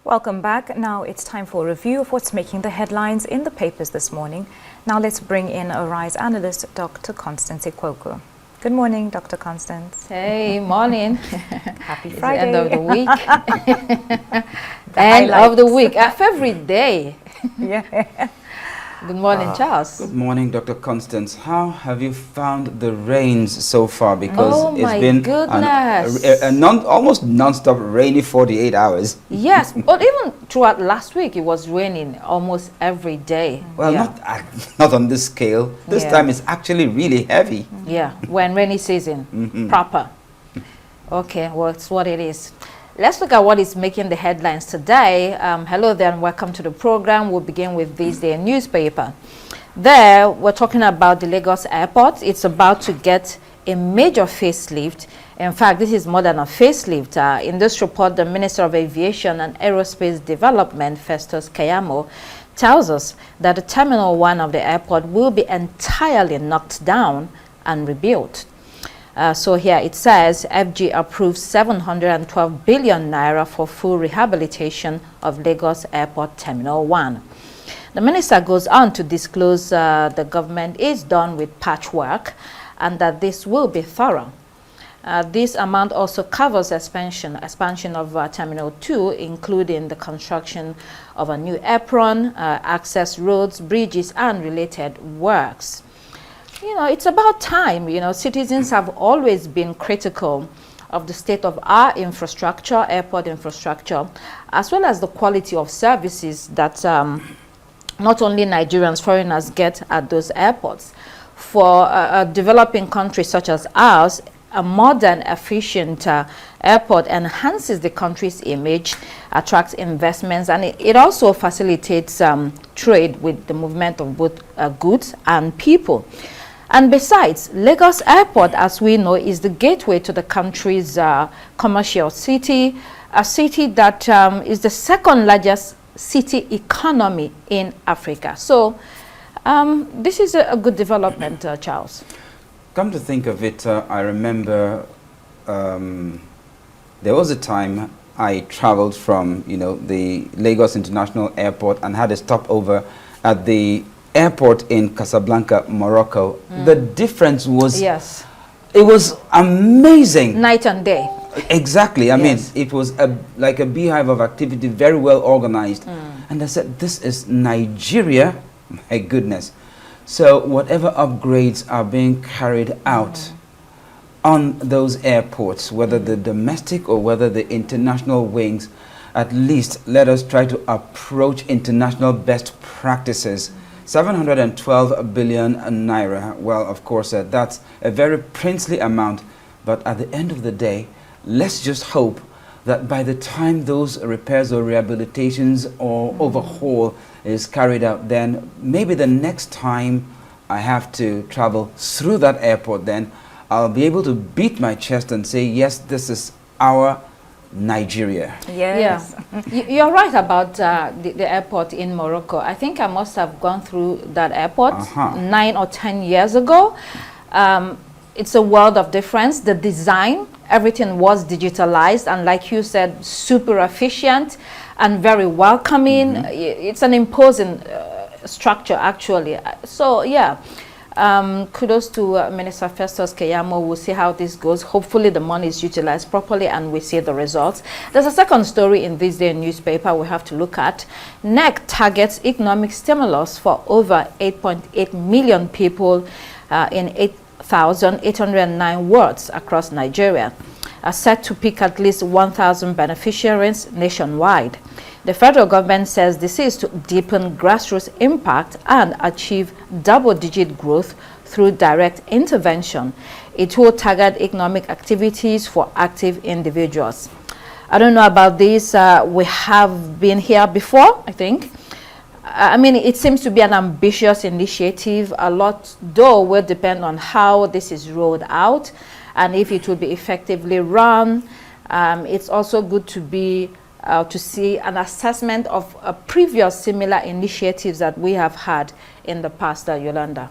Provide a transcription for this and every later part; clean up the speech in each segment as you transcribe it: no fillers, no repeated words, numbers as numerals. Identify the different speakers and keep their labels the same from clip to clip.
Speaker 1: Welcome back. Now it's time for a review of what's making the headlines in the papers this morning. Now let's bring in Arise analyst, Dr. Constance Ikwoku. Good morning, Dr. Constance.
Speaker 2: Hey, morning.
Speaker 1: Happy Friday.
Speaker 2: End of the week. End of the week. Our favorite day.
Speaker 1: Yeah.
Speaker 2: Good morning, Charles.
Speaker 3: Good morning, Dr. Constance. How have you found the rains so far? Because it's been almost non-stop rainy 48 hours.
Speaker 2: Yes, but even throughout last week, it was raining almost every day.
Speaker 3: Well, not on this scale. This time it's actually really heavy.
Speaker 2: Yeah, when rainy season, proper. Okay, well, it's what it is. Let's look at what is making the headlines today. Hello there and welcome to the program. We'll begin with this day newspaper. There, we're talking about the Lagos airport. It's about to get a major facelift. In fact, this is more than a facelift. In this report, the Minister of Aviation and Aerospace Development, Festus Keyamo, tells us that the Terminal 1 of the airport will be entirely knocked down and rebuilt. So here it says FG approves 712 billion naira for full rehabilitation of Lagos Airport Terminal 1. The minister goes on to disclose the government is done with patchwork and that this will be thorough. This amount also covers expansion of Terminal 2, including the construction of a new apron, access roads, bridges, and related works. You know, it's about time. You know, citizens have always been critical of the state of our infrastructure, airport infrastructure, as well as the quality of services that not only Nigerians, foreigners get at those airports. For a developing country such as ours, a modern, efficient airport enhances the country's image, attracts investments, and it also facilitates trade with the movement of both goods and people. And besides, Lagos Airport, as we know, is the gateway to the country's commercial city, a city that is the second largest city economy in Africa. So this is a good development, Charles.
Speaker 3: Come to think of it, I remember there was a time I traveled from, the Lagos International Airport and had a stopover at the airport in Casablanca, Morocco. The difference was, it was amazing.
Speaker 2: Night and day.
Speaker 3: Exactly. I mean, it was like a beehive of activity, very well organized. And I said, this is Nigeria. My goodness. So whatever upgrades are being carried out on those airports, whether the domestic or whether the international wings, at least let us try to approach international best practices. 712 billion naira. Well, of course, that's a very princely amount. But at the end of the day, let's just hope that by the time those repairs or rehabilitations or overhaul is carried out, then maybe the next time I have to travel through that airport, then I'll be able to beat my chest and say, yes, this is our Nigeria.
Speaker 1: Yes.
Speaker 2: Yeah. You're right about the airport in Morocco. I think I must have gone through that airport 9 or 10 years ago. It's a world of difference. The design, everything was digitalized and, like you said, super efficient and very welcoming. It's an imposing structure, actually. So, yeah. Kudos to Minister Festus Keyamo. We'll see how this goes. Hopefully the money is utilized properly and we see the results. There's a second story in this day newspaper we have to look at. NEC targets economic stimulus for over 8.8 million people in 8,809 wards across Nigeria, set to pick at least 1,000 beneficiaries nationwide. The federal government says this is to deepen grassroots impact and achieve double-digit growth through direct intervention. It will target economic activities for active individuals. I don't know about this. We have been here before, I think. I mean, it seems to be an ambitious initiative. A lot, though, will depend on how this is rolled out and if it will be effectively run. It's also good to see an assessment of previous similar initiatives that we have had in the past, Yolanda.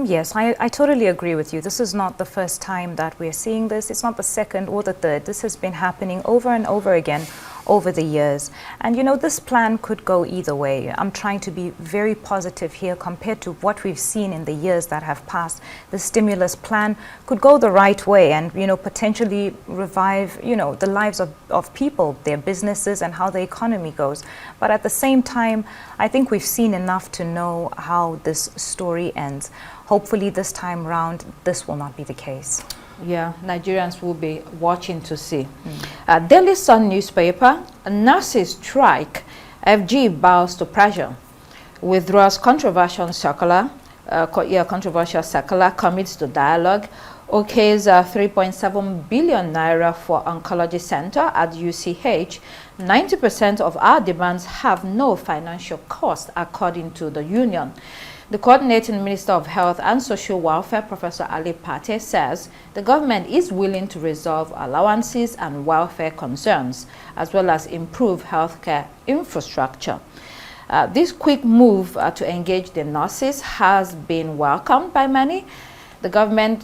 Speaker 1: Yes, I totally agree with you. This is not the first time that we're seeing this. It's not the second or the third. This has been happening over and over again over the years. And you know, this plan could go either way. I'm trying to be very positive here compared to what we've seen in the years that have passed. The stimulus plan could go the right way and, you know, potentially revive, you know, the lives of people, their businesses, and how the economy goes. But at the same time, I think we've seen enough to know how this story ends. Hopefully this time round, this will not be the case.
Speaker 2: Yeah, Nigerians will be watching to see. Daily Sun newspaper, nurses strike, FG bows to pressure, withdraws controversial circular, commits to dialogue, okays 3.7 billion naira for oncology center at UCH. 90% of our demands have no financial cost, according to the union. The coordinating Minister of Health and Social Welfare, Professor Ali Pate, says the government is willing to resolve allowances and welfare concerns, as well as improve healthcare infrastructure. This quick move to engage the nurses has been welcomed by many. The government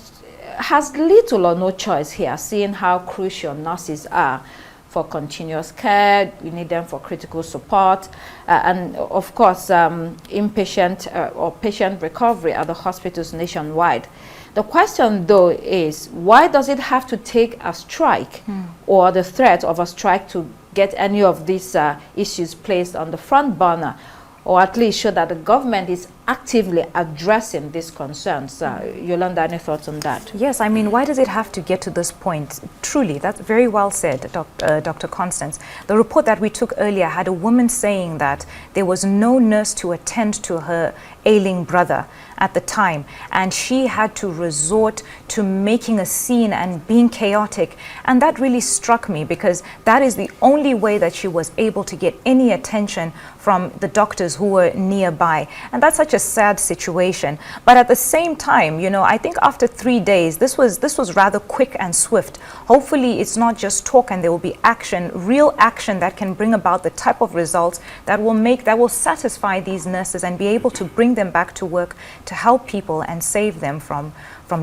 Speaker 2: has little or no choice here, seeing how crucial nurses are for continuous care. We need them for critical support, and of course inpatient or patient recovery at the hospitals nationwide. The question though is, why does it have to take a strike or the threat of a strike to get any of these issues placed on the front burner, or at least show that the government is actively addressing these concerns? Yolanda, any thoughts on that?
Speaker 1: Yes, I mean, why does it have to get to this point? Truly, that's very well said, Dr. Constance. The report that we took earlier had a woman saying that there was no nurse to attend to her ailing brother at the time, and she had to resort to making a scene and being chaotic. And that really struck me, because that is the only way that she was able to get any attention from the doctors who were nearby. And that's such a sad situation. But at the same time, you know, I think after 3 days, this was rather quick and swift. Hopefully it's not just talk, and there will be action, real action that can bring about the type of results that will satisfy these nurses and be able to bring them back to work to help people and save them from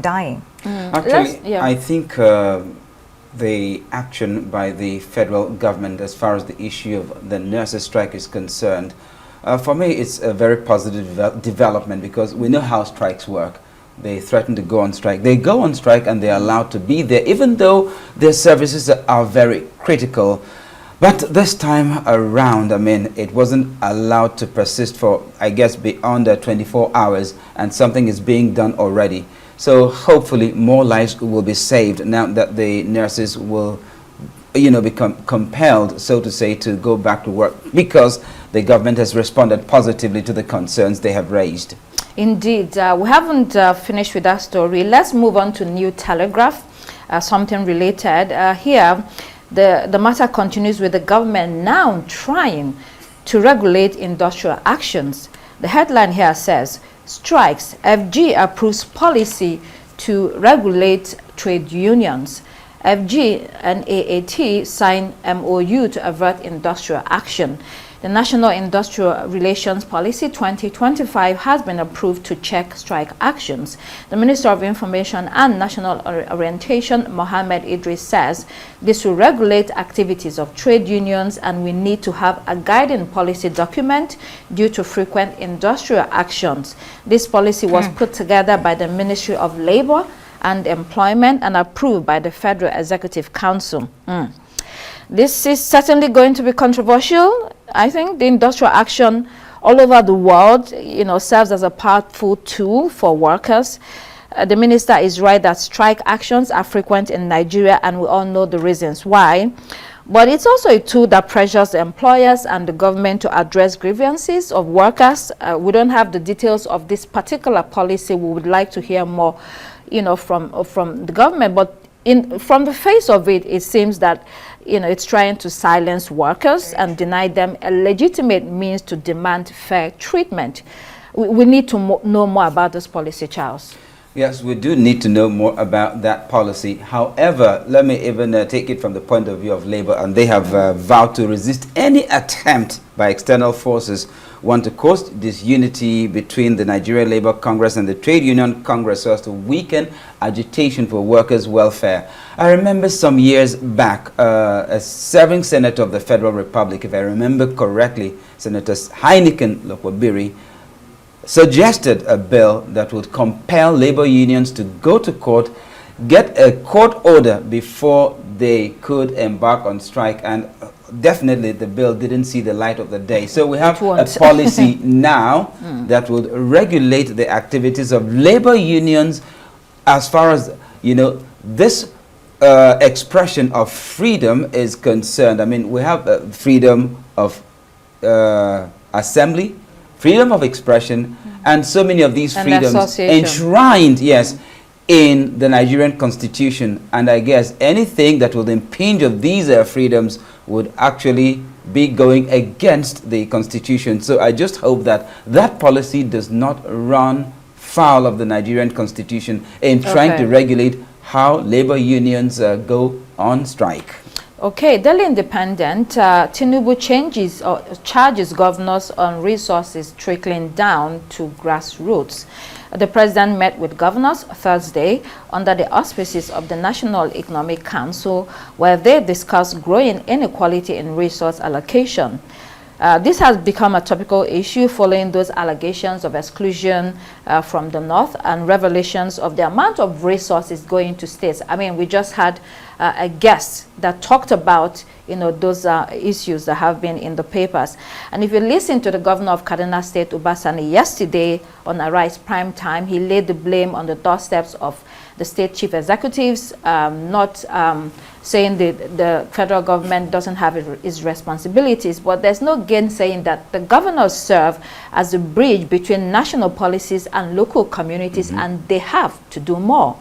Speaker 1: dying.
Speaker 3: Actually, I think the action by the federal government as far as the issue of the nurses' strike is concerned, for me it's a very positive development, because we know how strikes work. They threaten to go on strike. They go on strike and they're allowed to be there, even though their services are very critical. But this time around, I mean, it wasn't allowed to persist for, I guess, beyond 24 hours, and something is being done already. So hopefully more lives will be saved now that the nurses will, you know, become compelled, so to say, to go back to work, because the government has responded positively to the concerns they have raised.
Speaker 2: Indeed. We haven't finished with that story. Let's move on to New Telegraph, something related. Here, the matter continues with the government now trying to regulate industrial actions. The headline here says, strikes, FG approves policy to regulate trade unions. FG and AAT sign MOU to avert industrial action. The National Industrial Relations Policy 2025 has been approved to check strike actions. The Minister of Information and National Orientation, Mohammed Idris, says this will regulate activities of trade unions, and we need to have a guiding policy document due to frequent industrial actions. This policy was put together by the Ministry of Labor and Employment and approved by the Federal Executive Council. This is certainly going to be controversial. I think the industrial action all over the world, you know, serves as a powerful tool for workers. The minister is right that strike actions are frequent in Nigeria, and we all know the reasons why. But it's also a tool that pressures employers and the government to address grievances of workers. We don't have the details of this particular policy. We would like to hear more, you know, from the government. But from the face of it, it seems that, you know, it's trying to silence workers and deny them a legitimate means to demand fair treatment. We need to know more about this policy, Charles.
Speaker 3: Yes, we do need to know more about that policy. However, let me even take it from the point of view of labor, and they have vowed to resist any attempt by external forces want to cause disunity between the Nigeria Labour Congress and the Trade Union Congress so as to weaken agitation for workers' welfare. I remember some years back, a serving senator of the Federal Republic, if I remember correctly, Senator Heineken Lokwabiri, suggested a bill that would compel labor unions to go to court, get a court order before they could embark on strike, and definitely the bill didn't see the light of the day. So we have a policy now that would regulate the activities of labor unions as far as, you know, this expression of freedom is concerned. I mean, we have freedom of assembly, freedom of expression, and so many of these freedoms enshrined, yes, in the Nigerian Constitution. And I guess anything that would impinge on these freedoms would actually be going against the Constitution. So I just hope that that policy does not run foul of the Nigerian Constitution in trying to regulate how labor unions go on strike.
Speaker 2: Okay, Daily Independent, Tinubu charges governors on resources trickling down to grassroots. The president met with governors Thursday under the auspices of the National Economic Council, where they discussed growing inequality in resource allocation. This has become a topical issue following those allegations of exclusion from the North and revelations of the amount of resources going to states. I mean, we just had a guest that talked about, you know, those issues that have been in the papers. And if you listen to the governor of Kaduna State, Ubasani, yesterday on Arise Prime Time, he laid the blame on the doorsteps of the state chief executives, not saying the federal government doesn't have its responsibilities, but there's no gainsaying that the governors serve as a bridge between national policies and local communities, and they have to do more.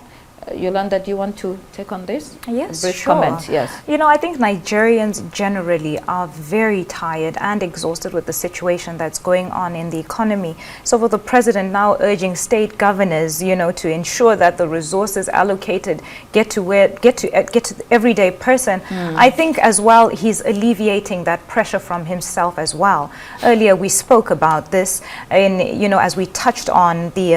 Speaker 2: Yolanda, do you want to take on this?
Speaker 1: Yes,
Speaker 2: brief
Speaker 1: sure.
Speaker 2: comment, yes.
Speaker 1: You know, I think Nigerians generally are very tired and exhausted with the situation that's going on in the economy. So for the president now urging state governors, you know, to ensure that the resources allocated get to the everyday person, I think as well he's alleviating that pressure from himself as well. Earlier we spoke about this in, you know, as we touched on the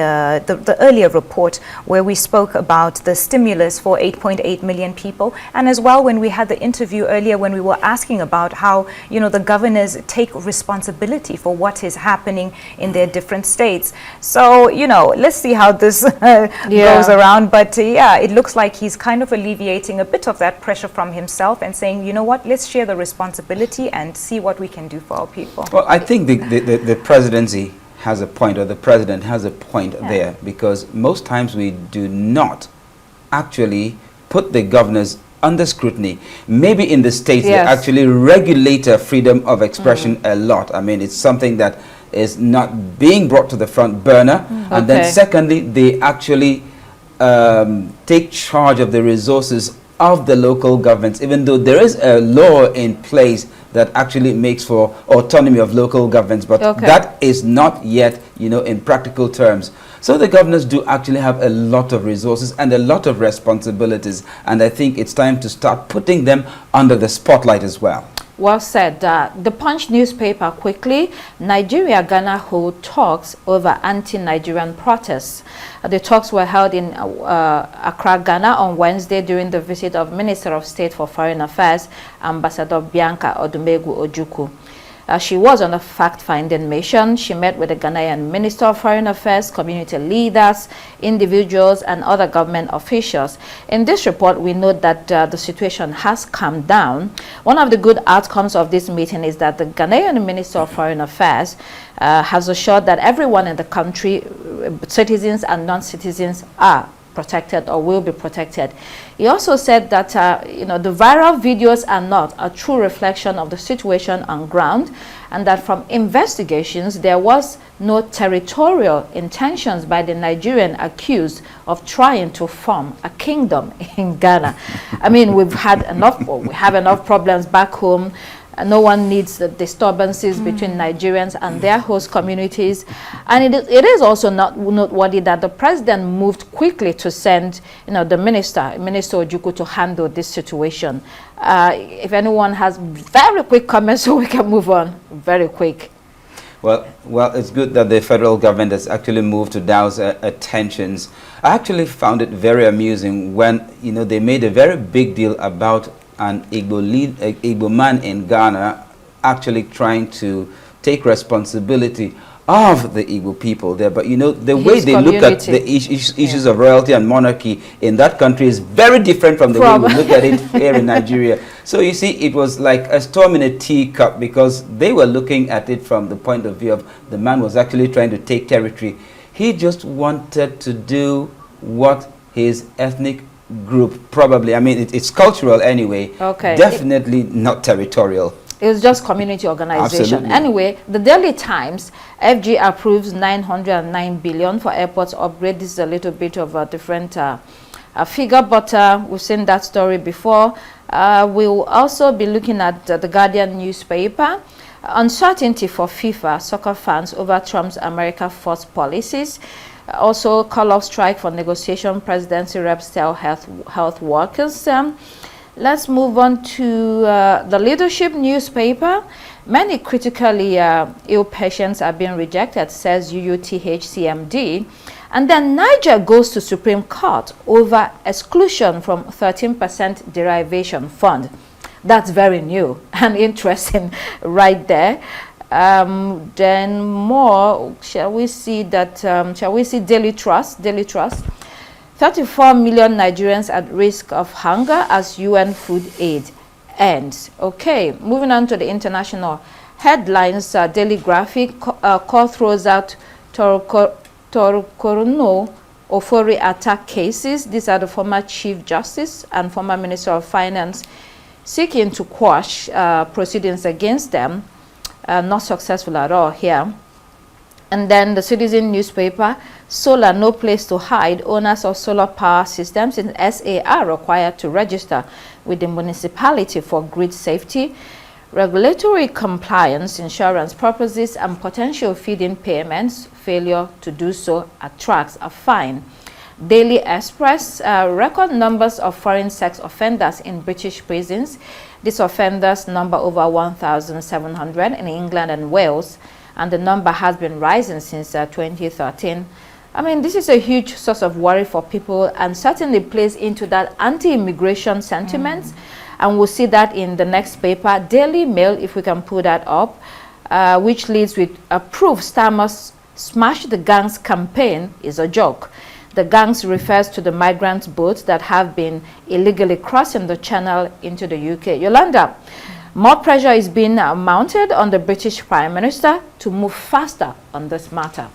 Speaker 1: earlier report where we spoke about the stimulus for 8.8 million people, and as well when we had the interview earlier when we were asking about how, you know, the governors take responsibility for what is happening in their different states. So, you know, let's see how this goes around, but yeah, it looks like he's kind of alleviating a bit of that pressure from himself and saying, you know what, let's share the responsibility and see what we can do for our people.
Speaker 3: Well, I think the presidency has a point, or the president has a point there, because most times we do not actually put the governors under scrutiny. Maybe in the states they actually regulate freedom of expression a lot. I mean, it's something that is not being brought to the front burner. And then secondly, they actually take charge of the resources of the local governments, even though there is a law in place that actually makes for autonomy of local governments, but that is not yet, you know, in practical terms. So the governors do actually have a lot of resources and a lot of responsibilities, and I think it's time to start putting them under the spotlight as well.
Speaker 2: Well said. The Punch newspaper quickly, Nigeria-Ghana hold talks over anti-Nigerian protests. The talks were held in Accra, Ghana on Wednesday during the visit of Minister of State for Foreign Affairs, Ambassador Bianca Odumegwu Ojukwu. She was on a fact-finding mission. She met with the Ghanaian Minister of Foreign Affairs, community leaders, individuals, and other government officials. In this report, we note that the situation has calmed down. One of the good outcomes of this meeting is that the Ghanaian Minister of Foreign Affairs has assured that everyone in the country, citizens and non-citizens, are protected or will be protected. He also said that you know, the viral videos are not a true reflection of the situation on ground, and that from investigations there was no territorial intentions by the Nigerian accused of trying to form a kingdom in Ghana. I mean, we have enough problems back home. No one needs the disturbances between Nigerians and their host communities. And it is also noteworthy that the president moved quickly to send, you know, the Minister Ojukwu, to handle this situation. If anyone has very quick comments, so we can move on very quick.
Speaker 3: Well, it's good that the federal government has actually moved to douse tensions. I actually found it very amusing when, you know, they made a very big deal about an Igbo man in Ghana actually trying to take responsibility of the Igbo people there. But, you know, the way they look at the issues of royalty and monarchy in that country is very different from the way we look at it here in Nigeria. So, you see, it was like a storm in a teacup because they were looking at it from the point of view of the man was actually trying to take territory. He just wanted to do what his ethnic group probably, I mean, it's cultural anyway, definitely not territorial.
Speaker 2: It was just community organization.
Speaker 3: Absolutely.
Speaker 2: Anyway, the Daily Times, FG approves 909 billion for airports upgrade. This is a little bit of a different figure, but we've seen that story before. We'll also be looking at the Guardian newspaper. Uncertainty for FIFA soccer fans over Trump's America First policies. Also, call of strike for negotiation. Presidency reps tell health workers. Let's move on to the Leadership newspaper. Many critically ill patients are being rejected, says UUTHCMD. And then Niger goes to Supreme Court over exclusion from 13% derivation fund. That's very new and interesting right there. Then more, shall we see Daily Trust? 34 million Nigerians at risk of hunger as UN food aid ends. Okay, moving on to the international headlines. Daily Graphic, court throws out Torokorono Ofori attack cases. These are the former Chief Justice and former Minister of Finance seeking to quash proceedings against them. Not successful at all here. And then the Citizen newspaper, solar no place to hide. Owners of solar power systems in SA are required to register with the municipality for grid safety, regulatory compliance, insurance purposes, and potential feed-in payments. Failure to do so attracts a fine. Daily Express, record numbers of foreign sex offenders in British prisons. These offenders number over 1,700 in England and Wales, and the number has been rising since 2013. I mean, this is a huge source of worry for people and certainly plays into that anti-immigration sentiment. And we'll see that in the next paper, Daily Mail, if we can pull that up, which leads with a proof Starmer's Smash the Gangs campaign is a joke. The gangs refers to the migrant boats that have been illegally crossing the channel into the UK. Yolanda, more pressure is being mounted on the British Prime Minister to move faster on this matter.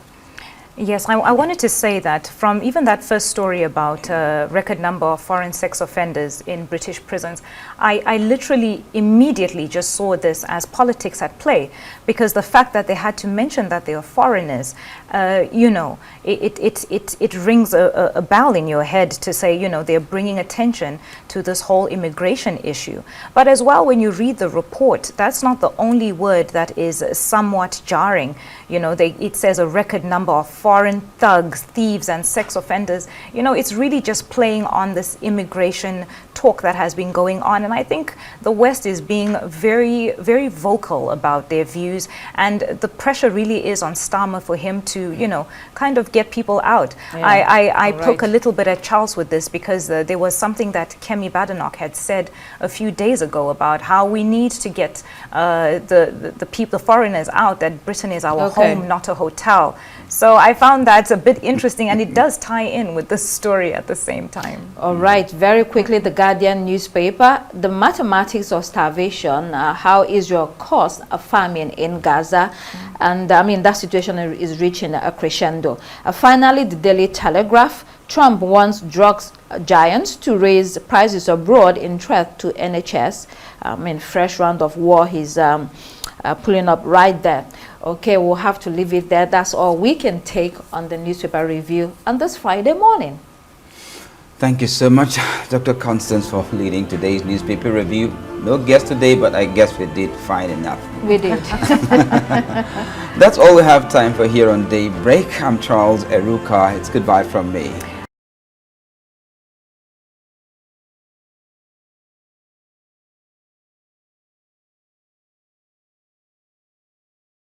Speaker 1: Yes, I wanted to say that from even that first story about record number of foreign sex offenders in British prisons, I literally immediately just saw this as politics at play, because the fact that they had to mention that they are foreigners, you know, it rings a bell in your head to say, you know, they're bringing attention to this whole immigration issue. But as well, when you read the report, that's not the only word that is somewhat jarring. You know, it says a record number of foreign thugs, thieves, and sex offenders. You know, it's really just playing on this immigration talk that has been going on. And I think the West is being very, very vocal about their views. And the pressure really is on Starmer for him to, you know, kind of get people out. Yeah, I poke a little bit at Charles with this, because there was something that Kemi Badenoch had said a few days ago about how we need to get the foreigners out, that Britain is our home, not a hotel. So I found that a bit interesting, and it does tie in with this story at the same time.
Speaker 2: All right, very quickly, the Guardian newspaper, the mathematics of starvation, how Israel caused a famine in Gaza. And I mean, that situation is reaching a crescendo. Finally, the Daily Telegraph, Trump wants drugs giants to raise prices abroad in threat to NHS. I mean, fresh round of war he's pulling up right there. Okay, we'll have to leave it there. That's all we can take on the newspaper review on this Friday morning.
Speaker 3: Thank you so much, Dr. Constance, for leading today's newspaper review. No guest today, but I guess we did fine enough.
Speaker 2: We did.
Speaker 3: That's all we have time for here on Daybreak. I'm Charles Eruka. It's goodbye from me.